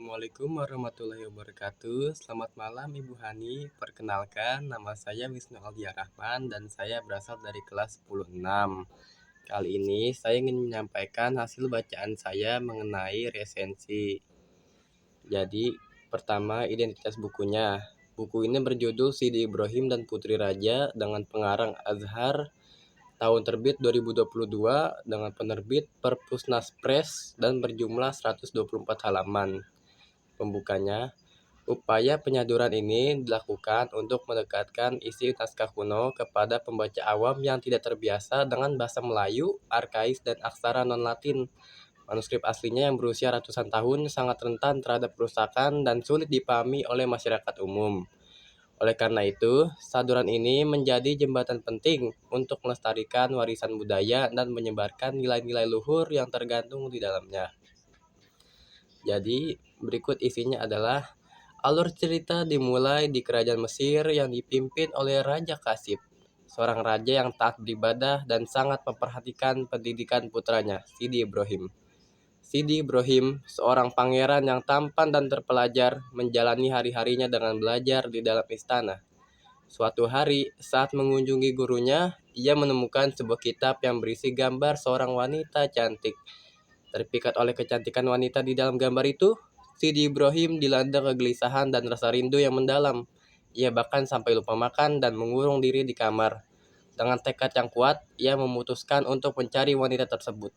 Assalamualaikum warahmatullahi wabarakatuh. Selamat malam Ibu Hani. Perkenalkan, nama saya Wisnu Aldia Rahman dan saya berasal dari kelas 10-6. Kali ini saya ingin menyampaikan hasil bacaan saya mengenai resensi. Jadi, pertama identitas bukunya. Buku ini berjudul Sidi Ibrahim dan Putri Raja dengan pengarang Azhar, tahun terbit 2022 dengan penerbit Perpusnas Press dan berjumlah 124 halaman. Pembukanya, upaya penyaduran ini dilakukan untuk mendekatkan isi naskah kuno kepada pembaca awam yang tidak terbiasa dengan bahasa Melayu, arkais, dan aksara non-Latin. Manuskrip aslinya yang berusia ratusan tahun sangat rentan terhadap kerusakan dan sulit dipahami oleh masyarakat umum. Oleh karena itu, saduran ini menjadi jembatan penting untuk melestarikan warisan budaya dan menyebarkan nilai-nilai luhur yang tergantung di dalamnya. Jadi, berikut isinya adalah alur cerita dimulai di kerajaan Mesir yang dipimpin oleh Raja Kasib, seorang raja yang taat beribadah dan sangat memperhatikan pendidikan putranya, Sidi Ibrahim. Sidi Ibrahim, seorang pangeran yang tampan dan terpelajar, menjalani hari-harinya dengan belajar di dalam istana. Suatu hari, saat mengunjungi gurunya, ia menemukan sebuah kitab yang berisi gambar seorang wanita cantik. Terpikat oleh kecantikan wanita di dalam gambar itu, Sidi Ibrahim dilanda kegelisahan dan rasa rindu yang mendalam. Ia bahkan sampai lupa makan dan mengurung diri di kamar. Dengan tekad yang kuat, ia memutuskan untuk mencari wanita tersebut.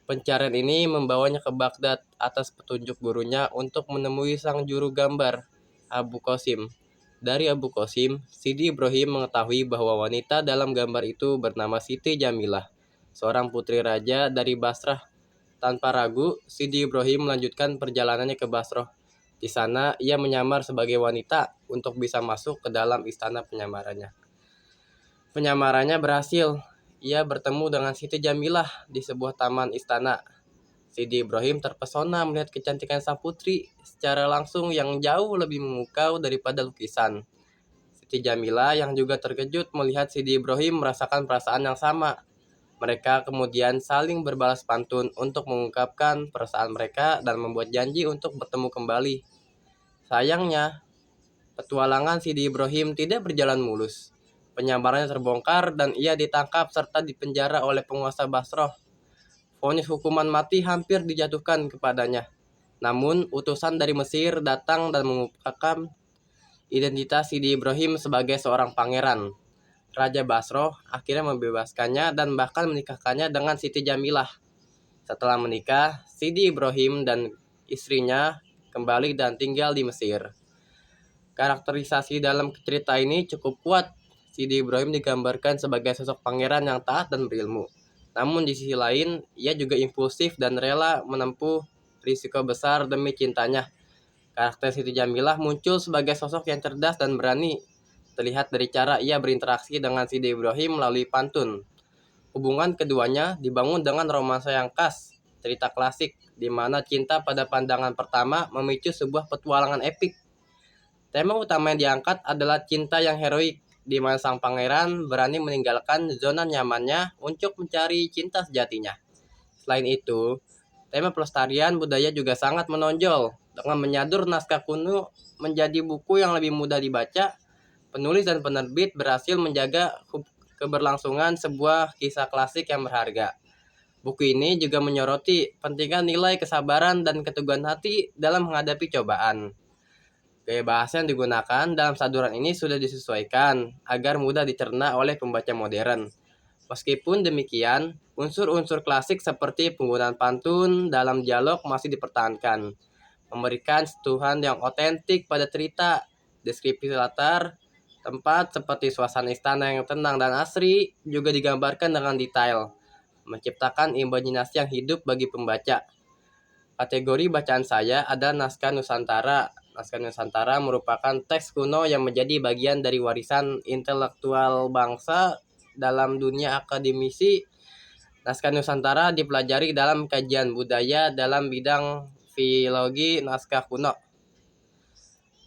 Pencarian ini membawanya ke Baghdad atas petunjuk gurunya untuk menemui sang juru gambar, Abu Qasim. Dari Abu Qasim, Sidi Ibrahim mengetahui bahwa wanita dalam gambar itu bernama Siti Jamilah, seorang putri raja dari Basrah. Tanpa ragu, Sidi Ibrahim melanjutkan perjalanannya ke Basrah. Di sana, ia menyamar sebagai wanita untuk bisa masuk ke dalam istana penyamarannya. Penyamarannya berhasil. Ia bertemu dengan Siti Jamilah di sebuah taman istana. Sidi Ibrahim terpesona melihat kecantikan sang putri secara langsung yang jauh lebih memukau daripada lukisan. Siti Jamilah yang juga terkejut melihat Sidi Ibrahim merasakan perasaan yang sama. Mereka kemudian saling berbalas pantun untuk mengungkapkan perasaan mereka dan membuat janji untuk bertemu kembali. Sayangnya, petualangan Sidi Ibrahim tidak berjalan mulus. Penyamarannya terbongkar dan ia ditangkap serta dipenjara oleh penguasa Basrah. Vonis hukuman mati hampir dijatuhkan kepadanya. Namun, utusan dari Mesir datang dan mengungkapkan identitas Sidi Ibrahim sebagai seorang pangeran. Raja Basrah akhirnya membebaskannya dan bahkan menikahkannya dengan Siti Jamilah. Setelah menikah, Sidi Ibrahim dan istrinya kembali dan tinggal di Mesir. Karakterisasi dalam cerita ini cukup kuat. Sidi Ibrahim digambarkan sebagai sosok pangeran yang taat dan berilmu. Namun di sisi lain, ia juga impulsif dan rela menempuh risiko besar demi cintanya. Karakter Siti Jamilah muncul sebagai sosok yang cerdas dan berani. Terlihat dari cara ia berinteraksi dengan Sidi Ibrahim melalui pantun. Hubungan keduanya dibangun dengan romansa yang khas, cerita klasik, di mana cinta pada pandangan pertama memicu sebuah petualangan epik. Tema utama yang diangkat adalah cinta yang heroik, di mana sang pangeran berani meninggalkan zona nyamannya untuk mencari cinta sejatinya. Selain itu, tema pelestarian budaya juga sangat menonjol. Dengan menyadur naskah kuno menjadi buku yang lebih mudah dibaca, penulis dan penerbit berhasil menjaga keberlangsungan sebuah kisah klasik yang berharga. Buku ini juga menyoroti pentingnya nilai kesabaran dan keteguhan hati dalam menghadapi cobaan. Gaya bahasa yang digunakan dalam saduran ini sudah disesuaikan agar mudah dicerna oleh pembaca modern. Meskipun demikian, unsur-unsur klasik seperti penggunaan pantun dalam dialog masih dipertahankan, memberikan sentuhan yang otentik pada cerita. Deskripsi latar tempat seperti suasana istana yang tenang dan asri juga digambarkan dengan detail, menciptakan imajinasi yang hidup bagi pembaca. Kategori bacaan saya ada naskah Nusantara. Naskah Nusantara merupakan teks kuno yang menjadi bagian dari warisan intelektual bangsa dalam dunia akademisi. Naskah Nusantara dipelajari dalam kajian budaya dalam bidang filologi naskah kuno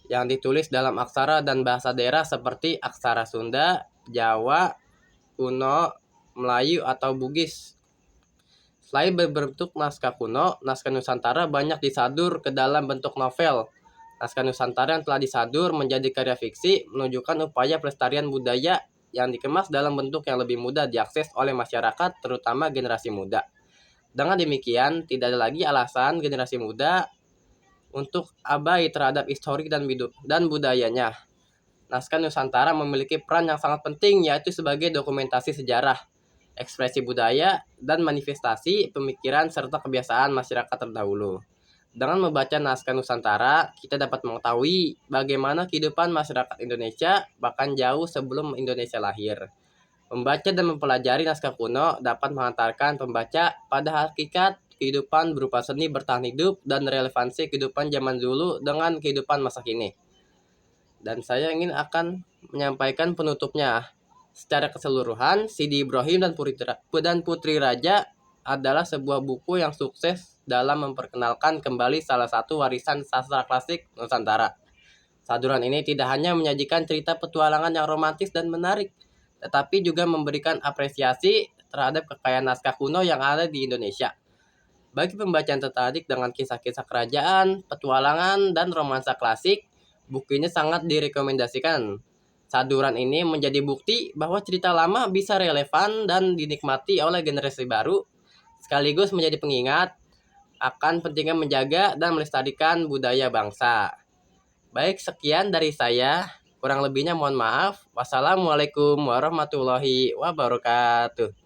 yang ditulis dalam aksara dan bahasa daerah seperti aksara Sunda, Jawa, kuno, Melayu, atau Bugis. Selain berbentuk naskah kuno, naskah Nusantara banyak disadur ke dalam bentuk novel. Naskah Nusantara yang telah disadur menjadi karya fiksi menunjukkan upaya pelestarian budaya yang dikemas dalam bentuk yang lebih mudah diakses oleh masyarakat, terutama generasi muda. Dengan demikian, tidak ada lagi alasan generasi muda untuk abai terhadap historik dan budayanya. Naskah Nusantara memiliki peran yang sangat penting, yaitu sebagai dokumentasi sejarah, ekspresi budaya, dan manifestasi pemikiran serta kebiasaan masyarakat terdahulu. Dengan membaca naskah Nusantara, kita dapat mengetahui bagaimana kehidupan masyarakat Indonesia bahkan jauh sebelum Indonesia lahir. Membaca dan mempelajari naskah kuno dapat mengantarkan pembaca pada hakikat kehidupan berupa seni bertahan hidup dan relevansi kehidupan zaman dulu dengan kehidupan masa kini. Dan saya ingin akan menyampaikan penutupnya. Secara keseluruhan, Sidi Ibrahim dan Putri Raja adalah sebuah buku yang sukses dalam memperkenalkan kembali salah satu warisan sastra klasik Nusantara. Saduran ini tidak hanya menyajikan cerita petualangan yang romantis dan menarik, tetapi juga memberikan apresiasi terhadap kekayaan naskah kuno yang ada di Indonesia. Bagi pembaca yang tertarik dengan kisah-kisah kerajaan, petualangan, dan romansa klasik, buku ini sangat direkomendasikan. Saduran ini menjadi bukti bahwa cerita lama bisa relevan dan dinikmati oleh generasi baru, sekaligus menjadi pengingat akan pentingnya menjaga dan melestarikan budaya bangsa. Baik, sekian dari saya. Kurang lebihnya mohon maaf. Wassalamualaikum warahmatullahi wabarakatuh.